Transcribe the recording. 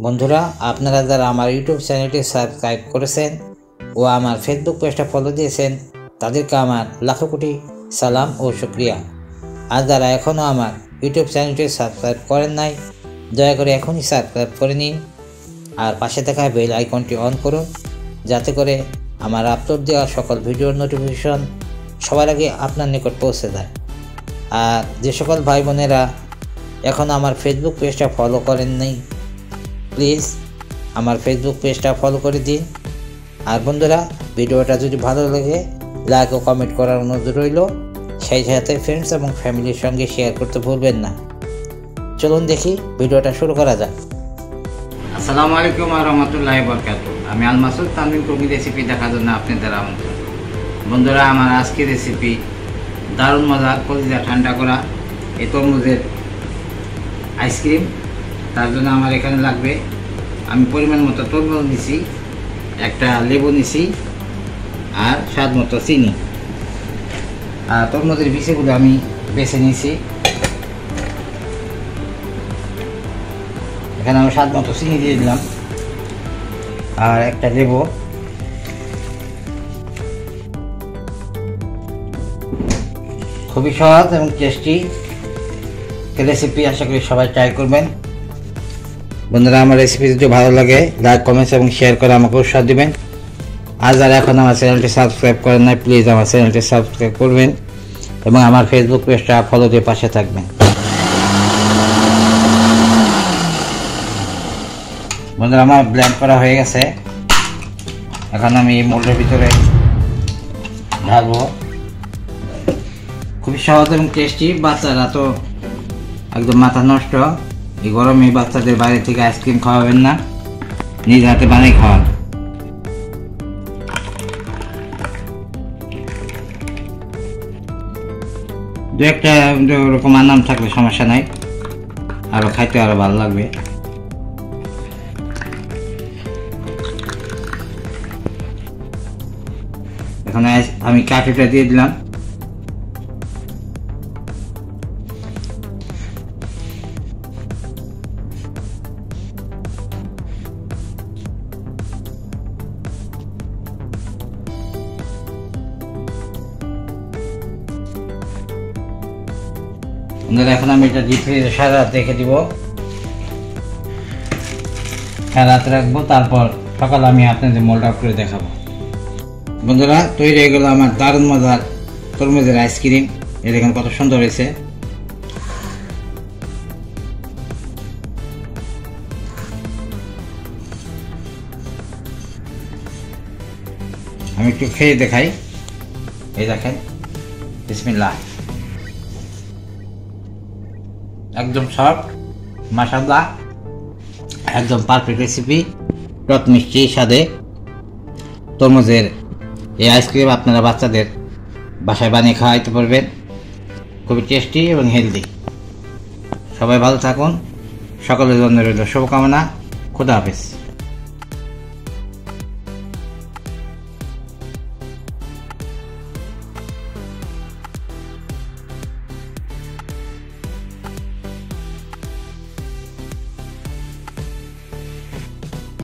বন্ধুরা, আপনারা যারা আমার ইউটিউব চ্যানেলটি সাবস্ক্রাইব করেছেন ও আমার ফেসবুক পেজটা ফলো দিয়েছেন, তাদেরকে আমার লাখো কোটি সালাম ও শুকরিয়া। আর যারা এখনও আমার ইউটিউব চ্যানেলটি সাবস্ক্রাইব করেন নাই, দয়া করে এখনই সাবস্ক্রাইব করে নিন আর পাশে থাকা বেল আইকনটি অন করুন, যাতে করে আমার আপলোড দেওয়া সকল ভিডিওর নোটিফিকেশন সবার আগে আপনার নিকট পৌঁছে যায়। আর যে সকল ভাই বোনেরা এখন আমার ফেসবুক পেজটা ফলো করেন নাই, প্লিজ আমার ফেসবুক পেজটা ফলো করে দিন। আর বন্ধুরা, ভিডিওটা যদি ভালো লাগে লাইক ও কমেন্ট করার অনুরোধ রইল, সেই সাথে ফ্রেন্ডস এবং ফ্যামিলির সঙ্গে শেয়ার করতে ভুলবেন না। চলুন দেখি ভিডিওটা শুরু করা যাক। আসসালামু আলাইকুম ওয়া রাহমাতুল্লাহি ওয়া বারাকাতুহু। আমি আল মাসুদ তানভীর কবি রেসিপি দেখার জন্য আপনাদের আমন্ত্রণ। বন্ধুরা, আমার আজকের রেসিপি দারুণ মজার কলিজা ঠান্ডা করা এই তরমুজের আইসক্রিম। তার জন্য আমার এখানে লাগবে, আমি পরিমাণ মতো তরমুজ নিছি, একটা লেবু নিছি আর স্বাদ মতো চিনি। আর তরমুজের বিচিগুলো আমি বেছে নিয়েছি। এখানে আমি স্বাদ মতো চিনি দিয়ে দিলাম আর একটা লেবু। খুবই সহজ এবং টেস্টি রেসিপি, আশা করি সবাই ট্রাই করবেন। বন্ধুরা, আমার রেসিপি যদি ভালো লাগে লাইক কমেন্টস এবং শেয়ার করে আমাকে উৎসাহ দিবেন। আর যারা এখন আমার চ্যানেলটি সাবস্ক্রাইব করেন নাই, প্লিজ আমার চ্যানেলটি সাবস্ক্রাইব করবেন এবং আমার ফেসবুক পেজটা ফলো দিয়ে পাশে থাকবেন। বন্ধুরা, আমার ব্লেন্ড করা হয়ে গেছে। এখন আমি মোল্ডের ভিতরে ঢালবো। খুবই সহজ এবং টেস্টি। বাচ্চারা তো একদম মাথা নষ্ট, এই গরমে বাচ্চাদের বাইরে থেকে আইসক্রিম খাওয়াবেন না, নিজ হাতে বানিয়ে খাওয়ান। দু একটা ওরকম আনাম থাকলে সমস্যা নাই, আরো খাইতে আরো ভালো লাগবে। এখানে আমি কাঠিটা দিয়ে দিলাম। এখন আমি এটা ডিপ ফ্রিজে সারা রাত রেখে দিব, সারা রাত রাখবো, তারপর সকালে আমি আপনাদের মোল্ড আউট করে দেখাবো। বন্ধুরা, তৈরি হয়ে গেল আমার দারুণ মজার তরমুজের আইসক্রিম। এটা দেখেন কত সুন্দর হয়েছে। আমি একটু খেয়ে দেখাই। এই দেখেন, বিসমিল্লাহ। একদম সফট, মাশাআল্লাহ, একদম পারফেক্ট রেসিপি। টক মিষ্টি স্বাদে তরমুজের এই আইসক্রিম আপনারা বাচ্চাদের বাসায় বানিয়ে খাওয়াইতে পারবেন। খুবই টেস্টি এবং হেলদি। সবাই ভালো থাকুন, সকলের জন্য রইল শুভকামনা। খুদা হাফেজ।